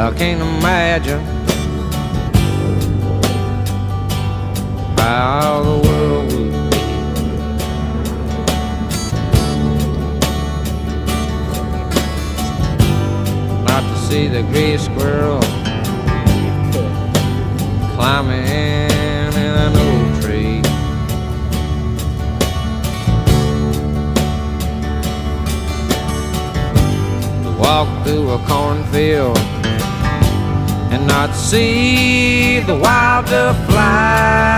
I can't imagine how the world would be. Not to see the gray squirrel climbing in an old tree. To walk through a cornfield and not see the wild duck fly.